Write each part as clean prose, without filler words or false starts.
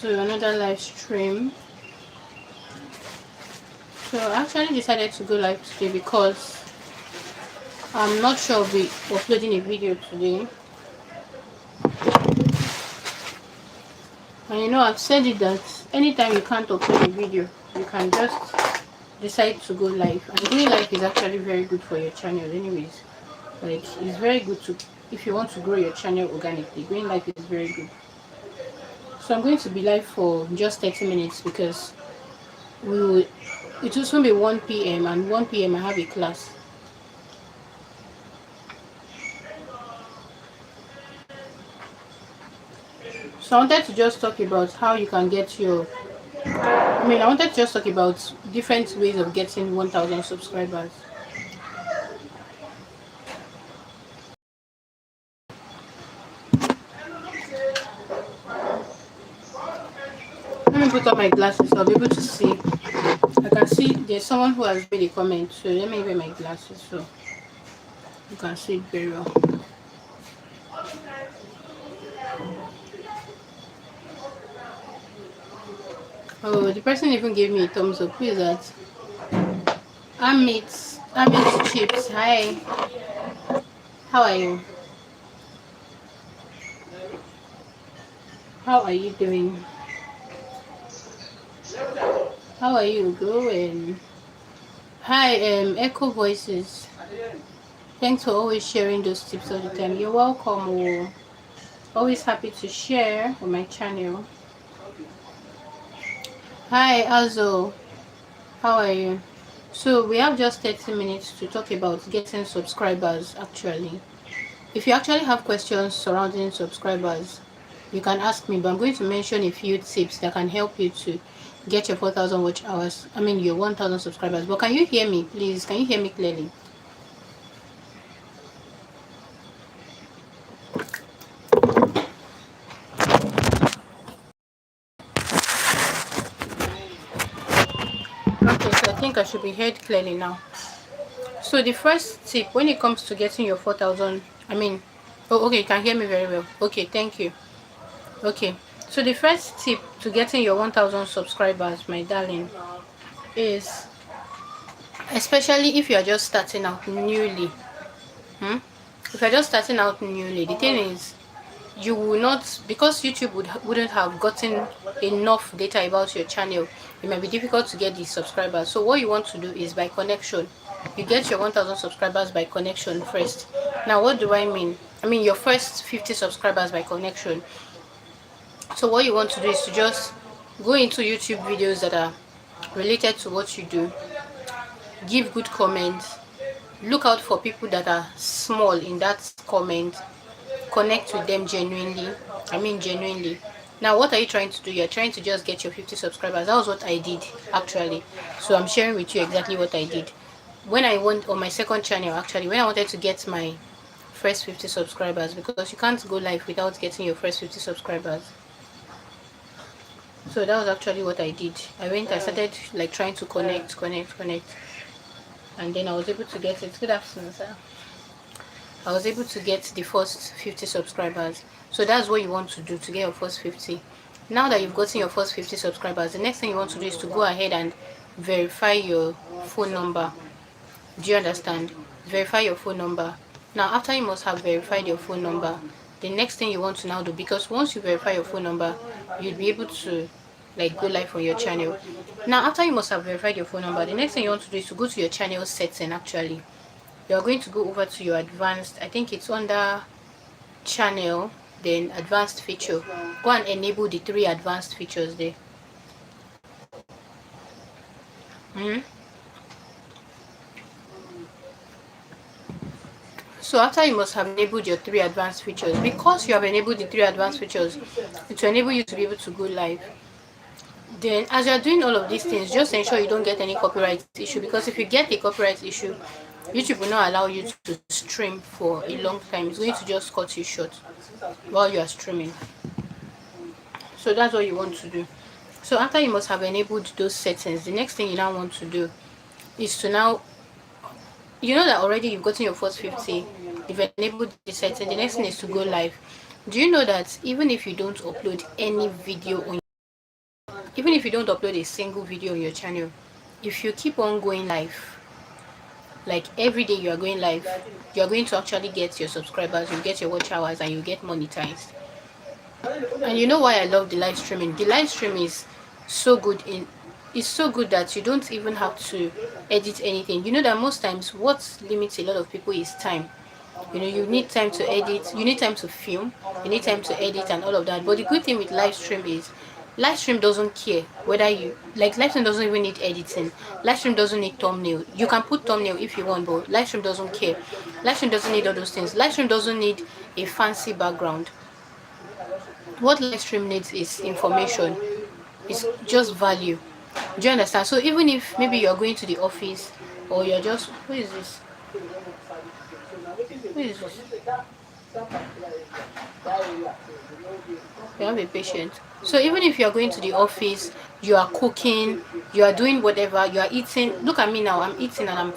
to another live stream. So I actually decided to go live today because I'm not sure I'll be uploading a video today. And you know, I've said it that anytime you can't upload a video, you can just decide to go live. And going live is actually very good for your channel anyways. Like, it's very good to, if you want to grow your channel organically, going live is very good. So I'm going to be live for just 30 minutes because it will soon be 1 p.m. and 1 p.m. I have a class. So I wanted to just talk about how you can get your, I wanted to just talk about different ways of getting 1,000 subscribers. Let me put on my glasses so I'll be able to see. I can see there's someone who has made a comment, so let me wear my glasses so you can see it very well. Oh, the person even gave me a thumbs up. Who is that? Amit Chips. Hi. How are you? How are you doing? How are you going? Hi, Echo Voices. Thanks for always sharing those tips all the time. You're welcome. Oh. Always happy to share on my channel. Hi, Azo. How are you? So we have just 30 minutes to talk about getting subscribers actually. If you actually have questions surrounding subscribers, you can ask me, but I'm going to mention a few tips that can help you to get your 4,000 watch hours. Your 1,000 subscribers. But can you hear me, please? Can you hear me clearly? Okay, so I think I should be heard clearly now. So the first tip when it comes to getting your 4,000, oh, okay, you can hear me very well. Okay, thank you. Okay, so the first tip to getting your 1,000 subscribers, my darling, is, especially if you are just starting out newly, if you're just starting out newly, the thing is, you will not, because YouTube wouldn't have gotten enough data about your channel, it might be difficult to get these subscribers. So what you want to do is by connection. You get your 1,000 subscribers by connection first. Now what do I mean? Your first 50 subscribers by connection. So what you want to do is to just go into YouTube videos that are related to what you do, give good comments, look out for people that are small in that comment, connect with them genuinely. Genuinely. Now what are you trying to do? You're trying to just get your 50 subscribers. That was what I did actually. So I'm sharing with you exactly what I did when I went on my second channel. Actually, when I wanted to get my first 50 subscribers, because you can't go live without getting your first 50 subscribers. So that was actually what I did. I started like trying to connect, and then I was able to get it. Good afternoon, sir. I was able to get the first 50 subscribers. So that's what you want to do to get your first 50. Now that you've gotten your first 50 subscribers, the next thing you want to do is to go ahead and verify your phone number. Do you understand? Verify your phone number. Now after you must have verified your phone number, the next thing you want to now do, because once you verify your phone number, you'll be able to like go live on your channel. Now after you must have verified your phone number, the next thing you want to do is to go to your channel setting. Actually, you're going to go over to your advanced, I think it's under channel, then advanced feature. Go and enable the 3 advanced features there. So after you must have enabled your 3 advanced features, because you have enabled the 3 advanced features, it will enable you to be able to go live. Then as you are doing all of these things, just ensure you don't get any copyright issue, because if you get a copyright issue, YouTube will not allow you to stream for a long time. It's going to just cut you short while you are streaming. So that's what you want to do. So after you must have enabled those settings, the next thing you now want to do is to now, you know that already you've gotten your first 50, you've enabled the setting, the next thing is to go live. Do you know that even if you don't upload any video on even if you don't upload a single video on your channel, if you keep on going live, like every day you are going live, you are going to actually get your subscribers, you get your watch hours, and you get monetized. And you know why I love the live streaming? The live stream is so good in it's so good that you don't even have to edit anything. You know that most times what limits a lot of people is time. You know, you need time to edit, you need time to film, you need time to edit and all of that. But the good thing with live stream is live stream doesn't care whether you like live stream doesn't even need editing. Live stream doesn't need thumbnail. You can put thumbnail if you want, but live stream doesn't care. Live stream doesn't need all those things. Live stream doesn't need a fancy background. What live stream needs is information. It's just value. Do you understand? So even if maybe you're going to the office or you're just who is this? Who is this? You have a patient. So even if you're going to the office, you are cooking, you are doing whatever, you are eating. Look at me now. I'm eating and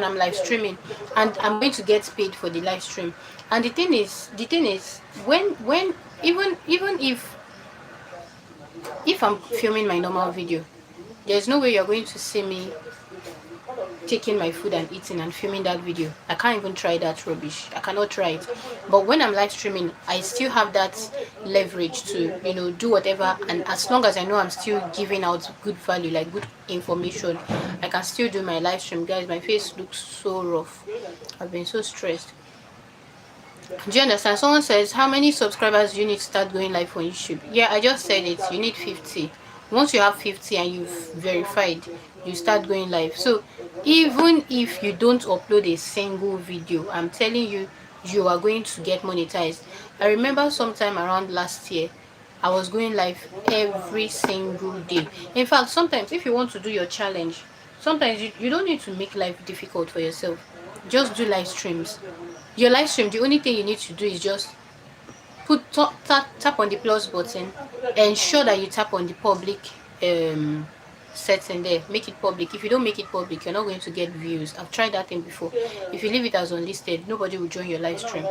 I'm live streaming, and I'm going to get paid for the live stream. And the thing is, when even if I'm filming my normal video, there's no way you're going to see me taking my food and eating and filming that video. I can't even try that rubbish. I cannot try it. But when I'm live streaming, I still have that leverage to, do whatever. And as long as I know I'm still giving out good value, like good information, I can still do my live stream. Guys, my face looks so rough. I've been so stressed. Do you understand? Someone says, how many subscribers do you need to start going live on YouTube? Yeah, I just said it. You need 50. Once you have 50 and you've verified, you start going live. So even if you don't upload a single video, I'm telling you, you are going to get monetized. I remember sometime around last year, I was going live every single day. In fact, sometimes if you want to do your challenge, sometimes you don't need to make life difficult for yourself. Just do live streams. Your live stream, the only thing you need to do is just tap on the plus button, ensure that you tap on the public setting there, make it public. If you don't make it public, you're not going to get views. I've tried that thing before. If you leave it as unlisted, nobody will join your live stream.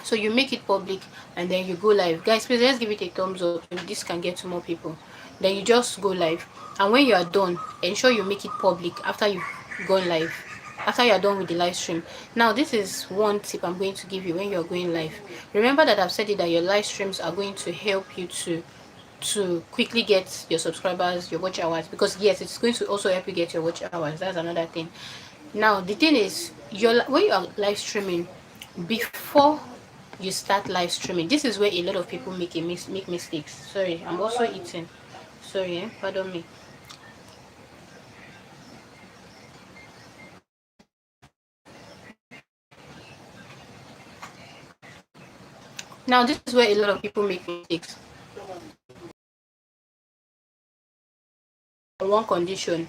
So you make it public and then you go live. Guys, please let's give it a thumbs up so this can get to more people. Then you just go live, and when you are done, ensure you make it public after you've gone live, after you are done with the live stream. Now this is one tip I'm going to give you when you're going live. Remember that I've said it, that your live streams are going to help you to quickly get your subscribers, your watch hours, because yes, it's going to also help you get your watch hours. That's another thing. Now the thing is, when you are live streaming, before you start live streaming, this is where a lot of people make mistakes. Sorry, I'm also eating. Sorry, pardon me. Now this is where a lot of people make mistakes. On one condition,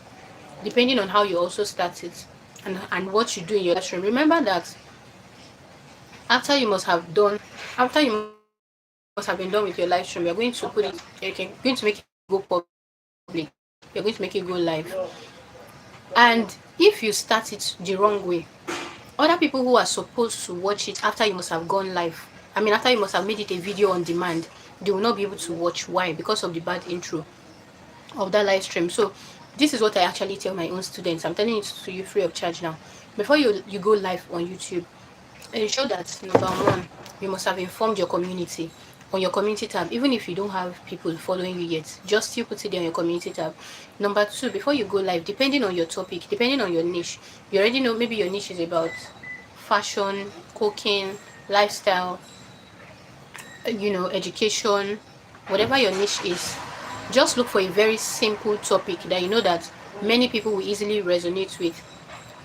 depending on how you also start it and what you do in your live stream. Remember that after you must have been done with your live stream, you're going to put it, you're going to make it go public, you're going to make it go live. And if you start it the wrong way, other people who are supposed to watch it after you must have gone live, after you must have made it a video on demand, they will not be able to watch. Why? Because of the bad intro of that live stream. So this is what I actually tell my own students. I'm telling it to you free of charge now. Before you go live on YouTube, ensure that number one, you must have informed your community on your community tab. Even if you don't have people following you yet, just still put it there on your community tab. Number two, before you go live, depending on your topic, depending on your niche, you already know maybe your niche is about fashion, cooking, lifestyle, education, whatever your niche is. Just look for a very simple topic that you know that many people will easily resonate with.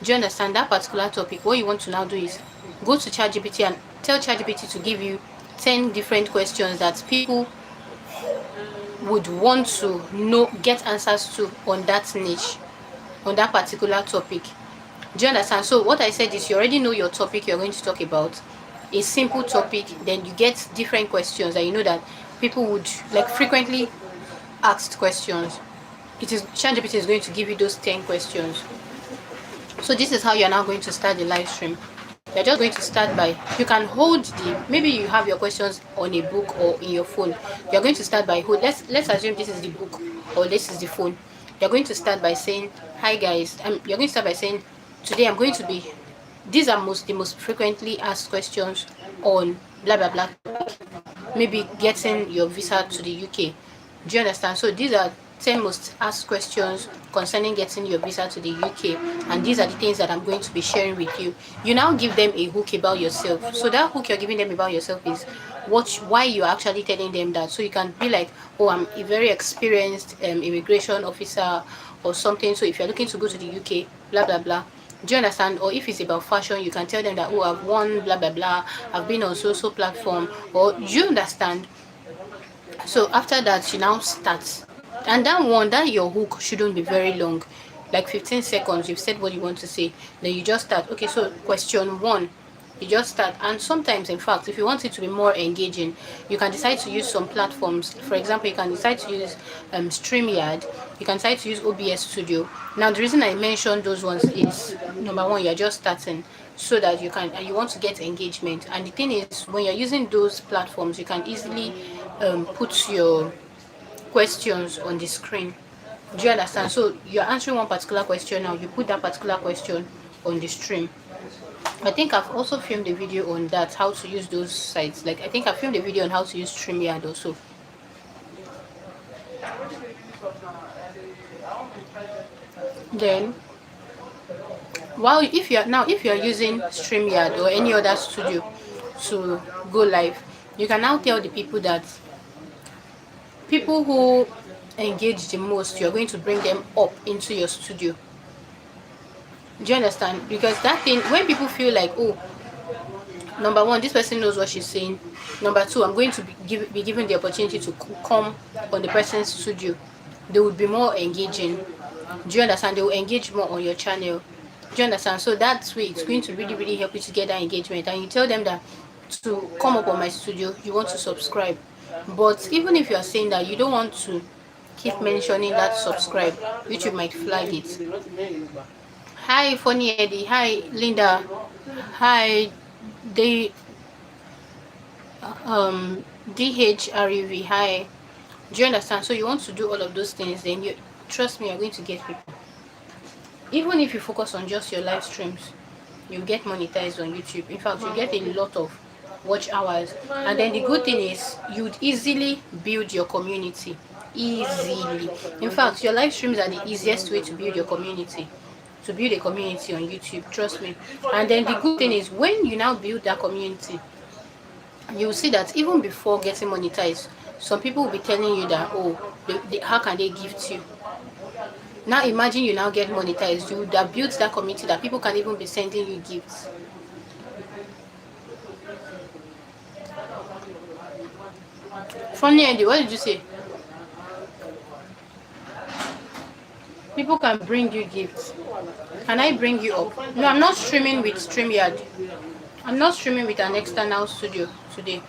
Do you understand that particular topic? What you want to now do is go to ChatGPT and tell ChatGPT to give you 10 different questions that people would want to know, get answers to on that niche, on that particular topic. Do you understand? So what I said is, you already know your topic you're going to talk about, a simple topic, then you get different questions that you know that people would like frequently asked questions. ChatGPT is going to give you those 10 questions. So this is how you're now going to start the live stream. You're just going to start by, you can hold the, maybe you have your questions on a book or in your phone. You're going to start by hold, let's assume this is the book or this is the phone. You're going to start by saying, hi guys, you're going to start by saying, today I'm going to be, these are the most frequently asked questions on blah blah blah, maybe getting your visa to the UK. Do you understand? So these are 10 most asked questions concerning getting your visa to the UK, and these are the things that I'm going to be sharing with you. You now give them a hook about yourself. So that hook you're giving them about yourself is why you're actually telling them that. So you can be like, oh, I'm a very experienced immigration officer or something. So if you're looking to go to the UK, blah blah blah. Do you understand? Or if it's about fashion, you can tell them that, oh, I've won blah blah blah, I've been on so platform. Or do you understand? So after that, you now start, and that your hook shouldn't be very long, like 15 seconds. You've said what you want to say, then you just start. Okay, so question one, you just start. And sometimes, in fact, if you want it to be more engaging, you can decide to use some platforms. For example, you can decide to use StreamYard. You can decide to use OBS Studio. Now the reason I mentioned those ones is, number one, you're just starting, so that you can, and you want to get engagement. And the thing is, when you're using those platforms, you can easily put your questions on the screen. Do you understand? So you're answering one particular question, now you put that particular question on the stream. I think I've also filmed a video on that, how to use those sites. Like I think I filmed a video on how to use StreamYard also. Then while if you're using StreamYard or any other studio to go live, you can now tell the people that people who engage the most, you're going to bring them up into your studio. Do you understand? Because that thing, when people feel like, oh, number one, this person knows what she's saying. Number two, I'm going to be given the opportunity to come on the person's studio, they would be more engaging. Do you understand? They will engage more on your channel. Do you understand? So that way, it's going to really help you to get that engagement. And you tell them that to come up on my studio, you want to subscribe. But even if you are saying that you don't want to keep mentioning that subscribe, YouTube might flag it. Hi, Funny Eddie. Hi, Linda. Hi, they DHREV. Hi. Do you understand? So you want to do all of those things, then you trust me, you're going to get people. Even if you focus on just your live streams, you get monetized on YouTube. In fact, you get a lot of watch hours. And then the good thing is you'd easily build your community. Easily. In fact, your live streams are the easiest way to build your community. To build a community on YouTube, trust me. And then the good thing is when you now build that community, you will see that even before getting monetized, some people will be telling you that, oh, how can they gift you? Now imagine you now get monetized, you would have built that community that people can even be sending you gifts. Funny Andy, what did you say? People can bring you gifts. Can I bring you up? No, I'm not streaming with StreamYard. I'm not streaming with an external studio today.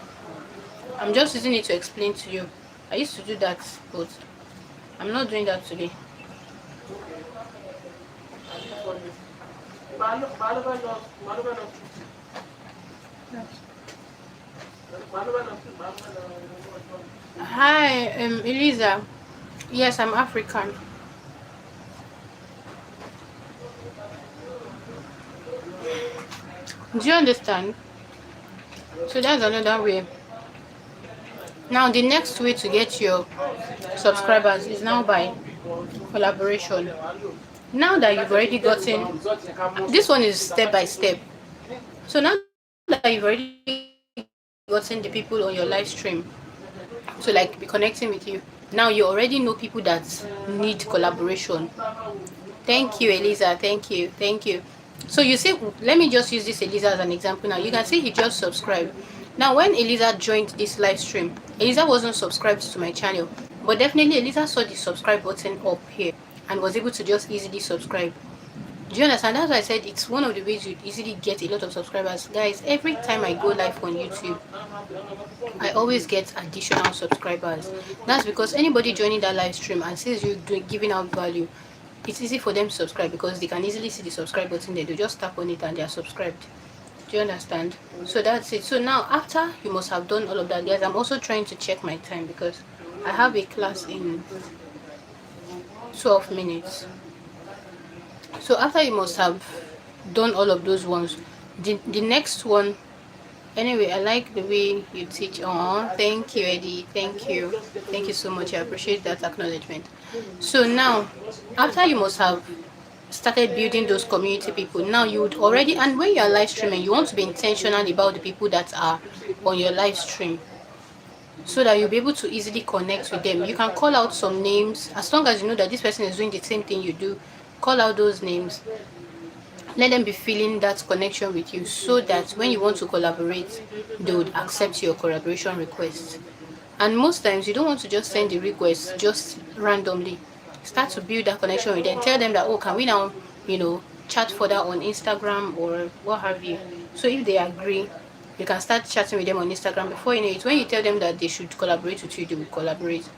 I'm just using it to explain to you. I used to do that, but I'm not doing that today. Hi, Eliza. Yes, I'm African. Do you understand? So that's another way. Now the next way to get your subscribers is now by collaboration. Now that you've already gotten, this one is step by step. So now that you've already gotten the people on your live stream to like be connecting with you, now you already know people that need collaboration. Thank you, Eliza. Thank you. So you see, let me just use this Eliza as an example. Now you can see he just subscribed. Now when Eliza joined this live stream, Eliza wasn't subscribed to my channel, but definitely Eliza saw the subscribe button up here and was able to just easily subscribe. Do you understand? That's why I said it's one of the ways you easily get a lot of subscribers. Guys, every time I go live on YouTube, I always get additional subscribers. That's because anybody joining that live stream and sees you giving out value, it's easy for them to subscribe because they can easily see the subscribe button there. They just tap on it and they are subscribed. Do you understand? So that's it. So now after you must have done all of that, guys, I'm also trying to check my time because I have a class in 12 minutes. So after you must have done all of those ones, the next one. Anyway, I like the way you teach. Oh, thank you, Eddie. Thank you so much. I appreciate that acknowledgement. So now, after you must have started building those community people, now you would already, and when you're live streaming, you want to be intentional about the people that are on your live stream so that you'll be able to easily connect with them. You can call out some names as long as you know that this person is doing the same thing you do. Call out those names, let them be feeling that connection with you so that when you want to collaborate, they would accept your collaboration request. And most times you don't want to just send the request just randomly. Start to build that connection with them. Tell them that, oh, can we now, chat further on Instagram or what have you. So if they agree, you can start chatting with them on Instagram. Before you know it, when you tell them that they should collaborate with you, they will collaborate.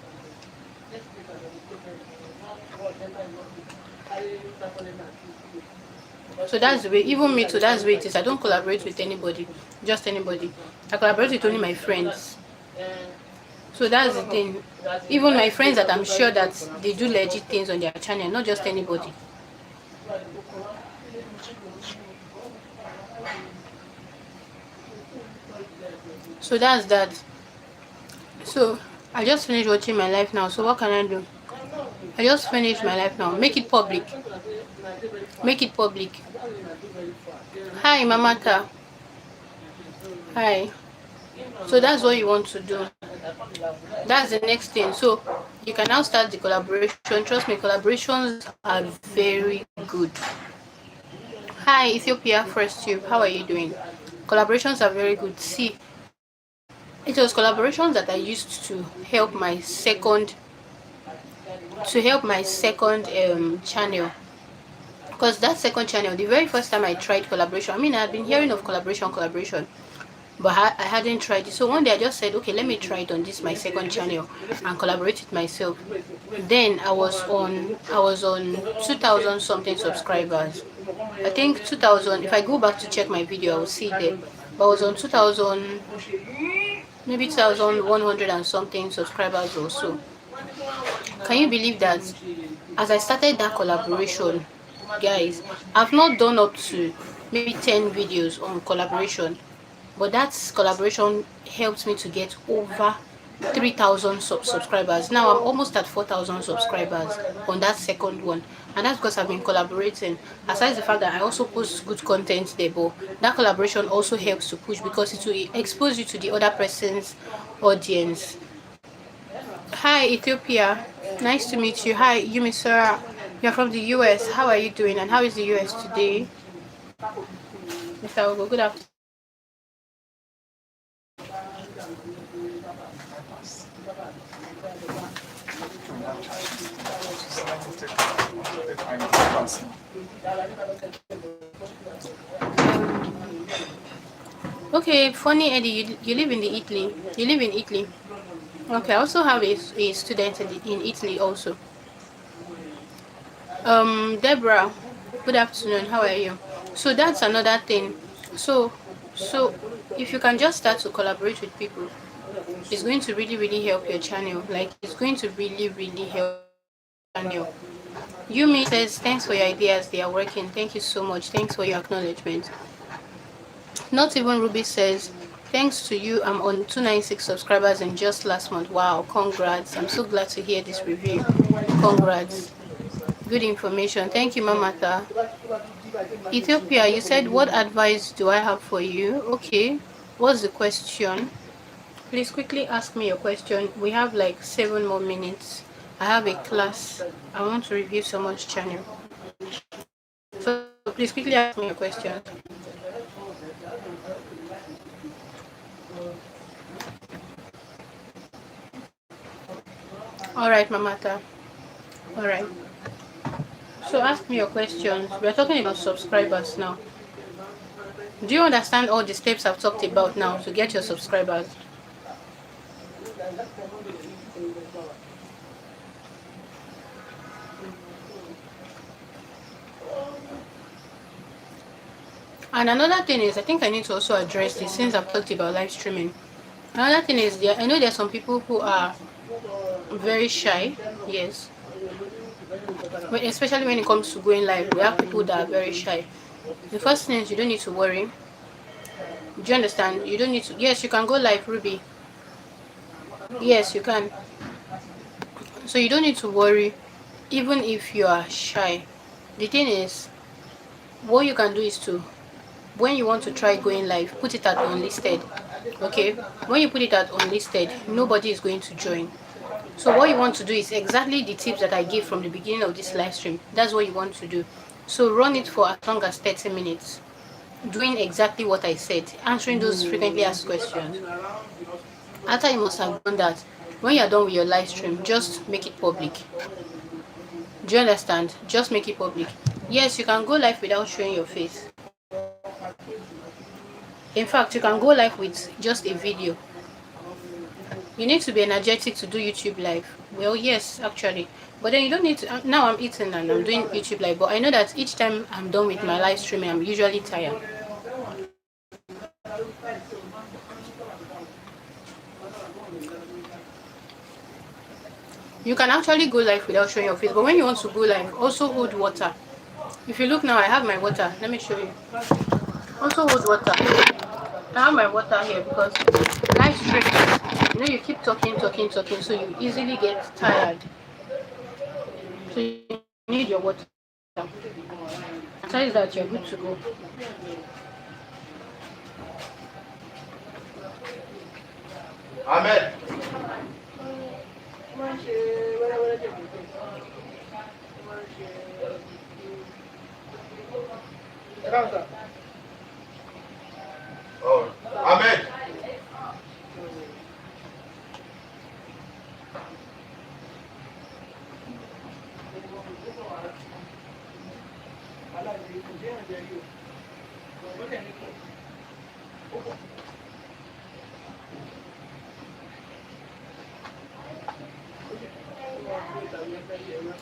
So that's the way, even me too, that's the way it is. I don't collaborate with anybody, just anybody. I collaborate with only my friends. So that's the thing. Even my friends that I'm sure that they do legit things on their channel, not just anybody. So that's that. So I just finished watching my life now. So what can I do? I just finished my life now. Make it public. Make it public. Hi, Mamata. Hi. So that's what you want to do. That's the next thing. So you can now start the collaboration. Trust me, collaborations are very good. Hi, Ethiopia First Tube. How are you doing? Collaborations are very good. See, it was collaborations that I used to help my second channel. Because that second channel, the very first time I tried collaboration, I mean, I had been hearing of collaboration, but I hadn't tried it. So one day I just said, okay, let me try it on this my second channel and collaborate with myself. Then I was on 2,000 something subscribers. I think 2,000. If I go back to check my video, I will see there. But I was on 2,000, maybe 2,100 and something subscribers or so. Can you believe that? As I started that collaboration, guys, I've not done up to maybe 10 videos on collaboration, but that collaboration helped me to get over 3,000 subscribers. Now I'm almost at 4,000 subscribers on that second one, and that's because I've been collaborating. Aside the fact that I also post good content there, but that collaboration also helps to push because it will expose you to the other person's audience. Hi, Ethiopia. Nice to meet you. Hi, Yumi Sarah. You're from the US. How are you doing? And how is the US today? Mr. Ogo, good afternoon. Okay, funny Eddie, you live in the Italy. You live in Italy. Okay, I also have a student in Italy also. Deborah, good afternoon. How are you? So that's another thing. So, so if you can just start to collaborate with people, it's going to really, really help your channel. Like it's going to really, really help your channel. Yumi says, thanks for your ideas. They are working. Thank you so much. Thanks for your acknowledgement. Not even Ruby says, thanks to you, I'm on 296 subscribers in just last month. Wow, congrats. I'm so glad to hear this review. Congrats. Good information. Thank you, Mamata. Ethiopia, you said, what advice do I have for you? Okay. What's the question? Please quickly ask me your question. We have like 7 more minutes. I have a class. I want to review someone's channel. So please quickly ask me your question. Alright, Mamata. Alright. So ask me your questions. We're talking about subscribers now. Do you understand all the steps I've talked about now to get your subscribers? And another thing is, I think I need to also address this since I've talked about live streaming. Another thing is, I know there are some people who are very shy. Yes, especially when it comes to going live, we have people that are very shy. The first thing is you don't need to worry. Do you understand? You don't need to. Yes, you can go live, Ruby. Yes, you can. So you don't need to worry, even if you are shy. The thing is, what you can do is to, when you want to try going live, put it at unlisted. Okay, when you put it at unlisted, nobody is going to join. So what you want to do is exactly the tips that I gave from the beginning of this live stream. That's what you want to do. So run it for as long as 30 minutes, doing exactly what I said, answering those frequently asked questions. After you must have done that, when you're done with your live stream, just make it public. Do you understand? Just make it public. Yes, you can go live without showing your face. In fact, you can go live with just a video. You need to be energetic to do YouTube live. Well, yes, actually. But then you don't need to. Now I'm eating and I'm doing YouTube live. But I know that each time I'm done with my live streaming, I'm usually tired. You can actually go live without showing your face. But when you want to go live, also hold water. If you look now, I have my water. Let me show you. Also hold water. I have my water here because live stream, you know, you keep talking, so you easily get tired. So you need your water. Besides that, you're good to go. Ahmed. Oh, Ahmed.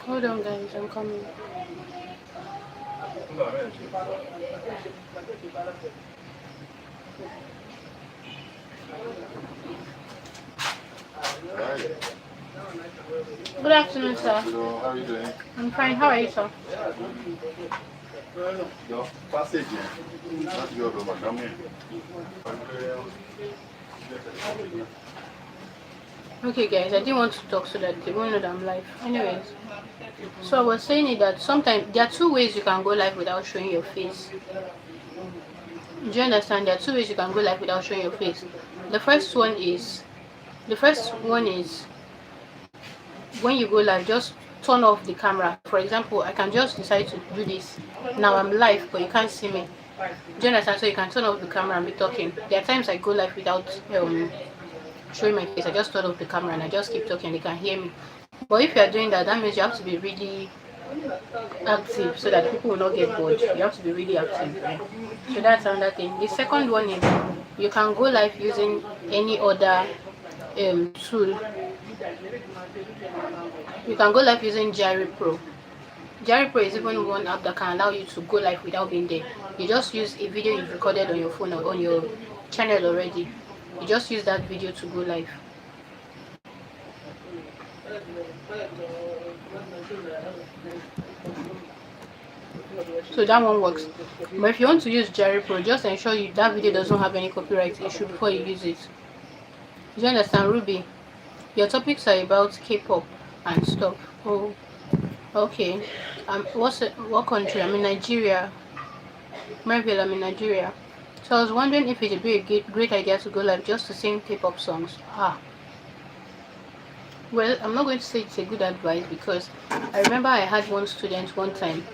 Hold on, guys, I'm coming. Good afternoon, sir. Hello, how are you doing? I'm fine. How are you, sir? Your passage. Not your room, come here. Okay, guys, I didn't want to talk so that they won't know that I'm live. Anyways, so I was saying it that sometimes there are two ways you can go live without showing your face. Do you understand? There are two ways you can go live without showing your face. The first one is when you go live, just turn off the camera. For example, I can just decide to do this. Now I'm live, but you can't see me. Do you understand? So you can turn off the camera and be talking. There are times I go live without showing my face. I just turn off the camera and I just keep talking. They can hear me. But if you are doing that, that means you have to be really active so that people will not get bored. You have to be really active, right? So that's another thing. The second one is you can go live using any other tool. You can go live using Jerry Pro. Jerry Pro is even one app that can allow you to go live without being there. You just use a video you've recorded on your phone or on your channel already. You just use that video to go live. So that one works. But if you want to use Jerry Pro, just ensure that video doesn't have any copyright issue before you use it. Do you understand, Ruby? Your topics are about K-pop and stuff. Oh, okay. What country? I'm in Nigeria. Marvel, I'm in Nigeria. So I was wondering if it would be a great idea to go live just to sing K-pop songs. Well, I'm not going to say it's a good advice because I remember I had one student one time.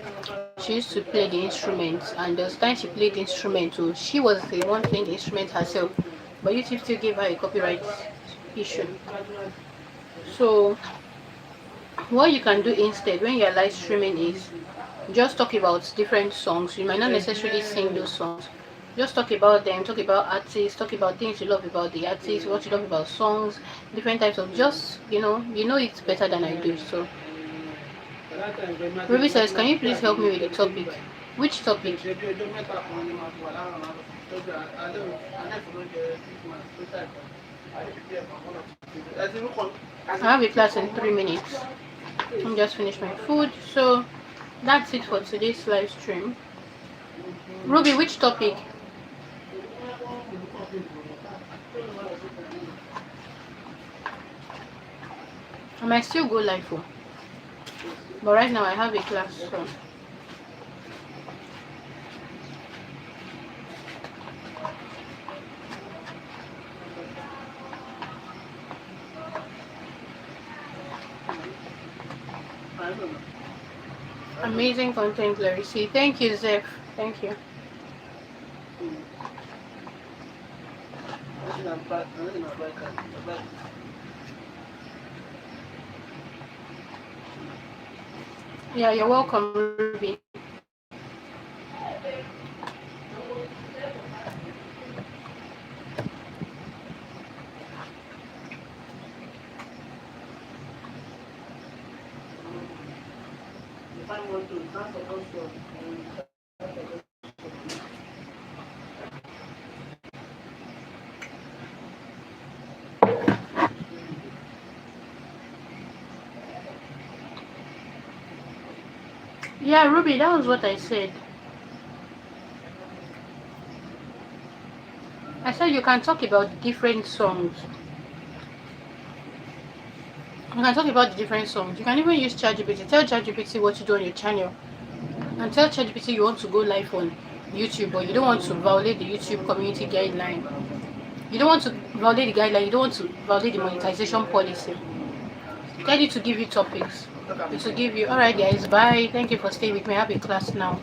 She used to play the instrument, and the time she played the instrument, so she was the one playing the instrument herself, but YouTube still gave her a copyright issue. So what you can do instead when you're live streaming is just talk about different songs. You might not necessarily sing those songs. Just talk about them, talk about artists, talk about things you love about the artists, what you love about songs, different types of, just, you know it's better than I do. So Ruby says, can you please help me with the topic? Which topic? I have a class in 3 minutes. I'm just finished my food. So that's it for today's live stream. Ruby, which topic? I might still go live for. But right now I have a class. So. Amazing content, Larry. Thank you, Zeph. Thank you. Yeah, you're welcome, Ruby. Yeah, Ruby, that was what I said. I said you can talk about different songs. You can talk about the different songs. You can even use ChatGPT. Tell ChatGPT what to do on your channel. And tell ChatGPT you want to go live on YouTube, but you don't want to violate the YouTube community guideline. You don't want to violate the guideline. You don't want to violate the monetization policy. Tell it to give you topics. It will give you. Alright, guys. Bye. Thank you for staying with me. I have a class now.